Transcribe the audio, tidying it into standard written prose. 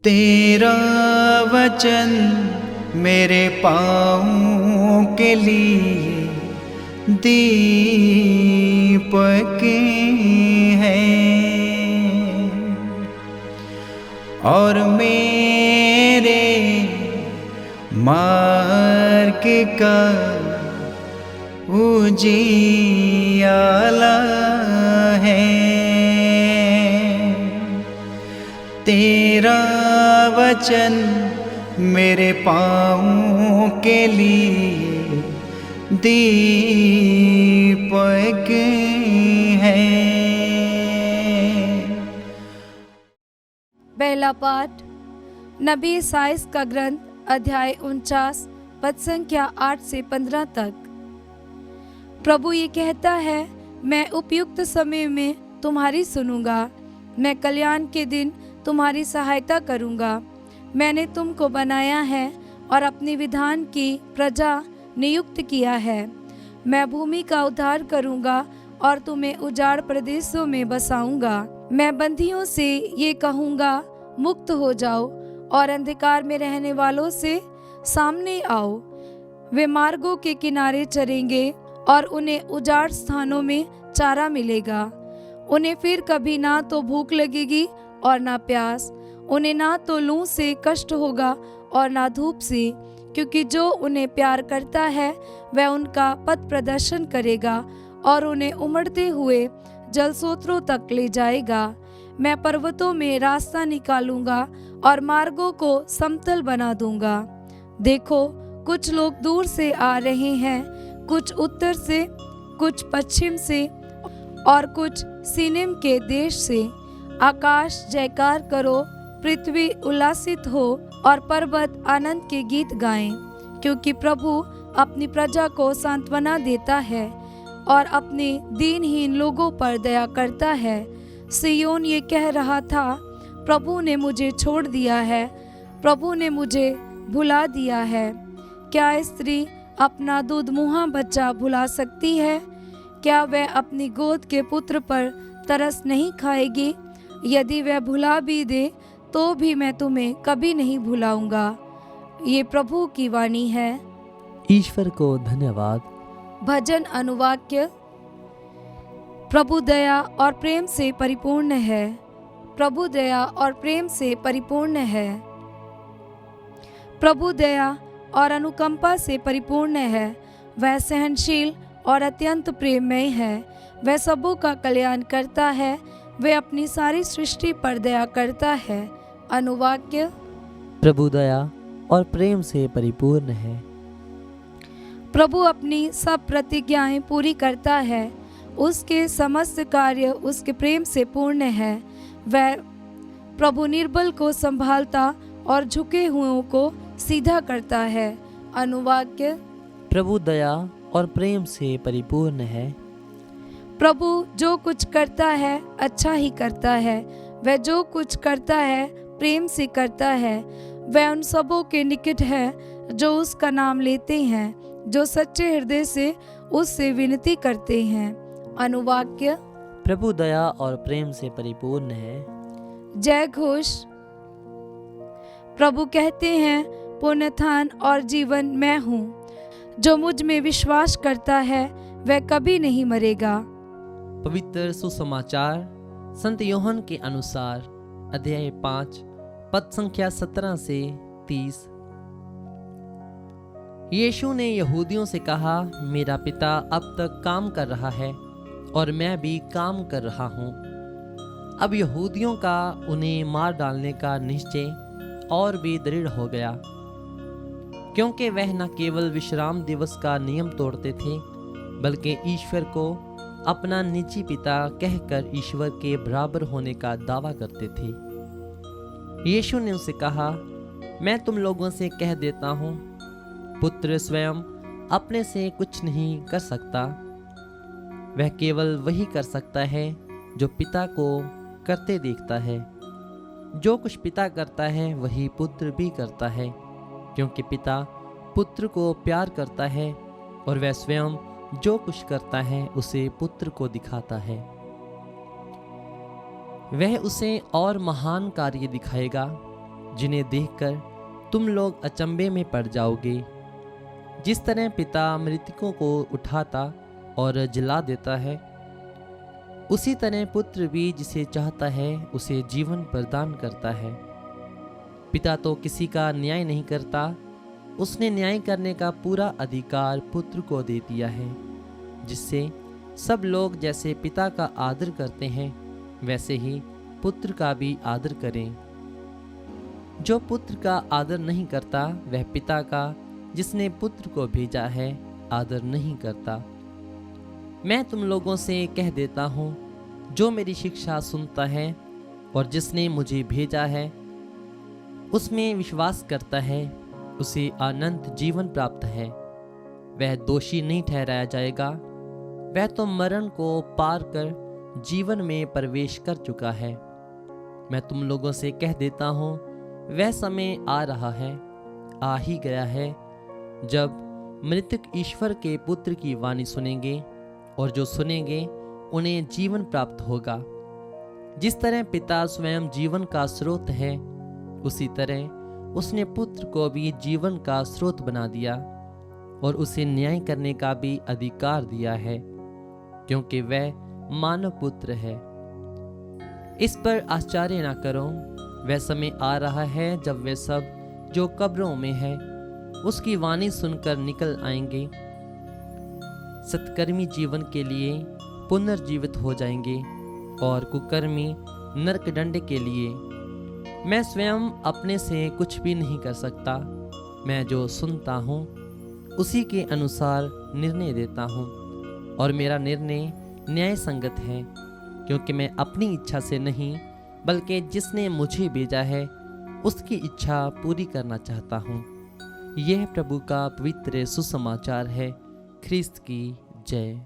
तेरा वचन मेरे पाँवों के लिए दीपक है और मेरे मार्ग का उजियाला है। तेरा वचन मेरे पाँवों के लिए दीपक है। पहला पाठ नबी ईसाइयाह का ग्रंथ अध्याय 49 पद संख्या 8 से 15 तक। प्रभु ये कहता है, मैं उपयुक्त समय में तुम्हारी सुनूंगा, मैं कल्याण के दिन तुम्हारी सहायता करूंगा। मैंने तुमको बनाया है और अपने विधान की प्रजा नियुक्त किया है। मैं भूमि का उद्धार करूंगा और तुम्हें उजाड़ प्रदेशों में बसाऊंगा। मैं बंदियों से ये कहूंगा, मुक्त हो जाओ, और अंधकार में रहने वालों से सामने आओ। वे मार्गों के किनारे चरेंगे और उन्हें उजाड़ स्थानों में चारा मिलेगा। उन्हें फिर कभी ना तो भूख लगेगी और ना प्यास। उन्हें ना तो लू से कष्ट होगा और ना धूप से, क्योंकि जो उन्हें प्यार करता है वह उनका पथ प्रदर्शन करेगा और उन्हें उमड़ते हुए जल स्रोतों तक ले जाएगा। मैं पर्वतों में रास्ता निकालूंगा और मार्गों को समतल बना दूंगा। देखो, कुछ लोग दूर से आ रहे हैं, कुछ उत्तर से, कुछ पश्चिम से और कुछ सीनेम के देश से। आकाश जयकार करो, पृथ्वी उल्लासित हो और पर्वत आनंद के गीत गाएं, क्योंकि प्रभु अपनी प्रजा को सांत्वना देता है और अपने दीनहीन लोगों पर दया करता है। सिय्योन ये कह रहा था, प्रभु ने मुझे छोड़ दिया है, प्रभु ने मुझे भुला दिया है। क्या स्त्री अपना दूधमुहा बच्चा भुला सकती है? क्या वह अपनी गोद के पुत्र पर तरस नहीं खाएगी? यदि वह भुला भी दे तो भी मैं तुम्हें कभी नहीं भुलाऊंगा। ये प्रभु की वाणी है। ईश्वर को धन्यवाद। भजन अनुवाक्य। प्रभु दया और प्रेम से परिपूर्ण है। प्रभु दया और प्रेम से परिपूर्ण है। प्रभु दया और अनुकंपा से परिपूर्ण है। वह सहनशील और अत्यंत प्रेममय है। वह सबों का कल्याण करता है। वह अपनी सारी सृष्टि पर दया करता है। अनुवाक्य। प्रभु दया और प्रेम से परिपूर्ण है। प्रभु अपनी सब प्रतिज्ञाएं पूरी करता है। उसके समस्त कार्य उसके प्रेम से पूर्ण है। वह प्रभु निर्बल को संभालता और झुके हुओं को सीधा करता है। अनुवाक्य। प्रभु दया और प्रेम से परिपूर्ण है। प्रभु जो कुछ करता है अच्छा ही करता है। वह जो कुछ करता है प्रेम से करता है। वह उन सबों के निकट है जो उसका नाम लेते हैं, जो सच्चे हृदय से उससे विनती करते हैं। अनुवाक्य। प्रभु दया और प्रेम से परिपूर्ण है। जय घोष। प्रभु कहते हैं, पुनरुत्थान और जीवन मैं हूँ। जो मुझ में विश्वास करता है वह कभी नहीं मरेगा। पवित्र सुसमाचार संत यूहन्ना के अनुसार अध्याय 5 पद संख्या 17 से 30। यीशु ने यहूदियों से कहा, मेरा पिता अब तक काम कर रहा है और मैं भी काम कर रहा हूँ। अब यहूदियों का उन्हें मार डालने का निश्चय और भी दृढ़ हो गया, क्योंकि वह न केवल विश्राम दिवस का नियम तोड़ते थे, बल्कि ईश्वर को अपना निजी पिता कहकर ईश्वर के बराबर होने का दावा करते थे। यीशु ने उनसे कहा, मैं तुम लोगों से कह देता हूँ, पुत्र स्वयं अपने से कुछ नहीं कर सकता। वह केवल वही कर सकता है जो पिता को करते देखता है। जो कुछ पिता करता है वही पुत्र भी करता है, क्योंकि पिता पुत्र को प्यार करता है और वह स्वयं जो कुछ करता है उसे पुत्र को दिखाता है। वह उसे और महान कार्य दिखाएगा जिन्हें देखकर तुम लोग अचंभे में पड़ जाओगे। जिस तरह पिता मृतकों को उठाता और जिला देता है, उसी तरह पुत्र भी जिसे चाहता है उसे जीवन प्रदान करता है। पिता तो किसी का न्याय नहीं करता, उसने न्याय करने का पूरा अधिकार पुत्र को दे दिया है, जिससे सब लोग जैसे पिता का आदर करते हैं वैसे ही पुत्र का भी आदर करें। जो पुत्र का आदर नहीं करता वह पिता का जिसने पुत्र को भेजा है आदर नहीं करता। मैं तुम लोगों से कह देता हूँ, जो मेरी शिक्षा सुनता है और जिसने मुझे भेजा है उसमें विश्वास करता है, उसे अनंत जीवन प्राप्त है। वह दोषी नहीं ठहराया जाएगा, वह तो मरण को पार कर जीवन में प्रवेश कर चुका है। मैं तुम लोगों से कह देता हूँ, वह समय आ रहा है, आ ही गया है, जब मृतक ईश्वर के पुत्र की वाणी सुनेंगे और जो सुनेंगे उन्हें जीवन प्राप्त होगा। जिस तरह पिता स्वयं जीवन का स्रोत है, उसी तरह उसने पुत्र को भी जीवन का स्रोत बना दिया और उसे न्याय करने का भी अधिकार दिया है, क्योंकि वह मानव पुत्र है। इस पर आश्चर्य न करो, वह समय आ रहा है जब वे सब जो कब्रों में है उसकी वाणी सुनकर निकल आएंगे। सत्कर्मी जीवन के लिए पुनर्जीवित हो जाएंगे और कुकर्मी नरकदंड के लिए। मैं स्वयं अपने से कुछ भी नहीं कर सकता, मैं जो सुनता हूँ उसी के अनुसार निर्णय देता हूँ और मेरा निर्णय न्याय संगत है, क्योंकि मैं अपनी इच्छा से नहीं बल्कि जिसने मुझे भेजा है उसकी इच्छा पूरी करना चाहता हूँ। यह प्रभु का पवित्र सुसमाचार है। ख्रिस्त की जय।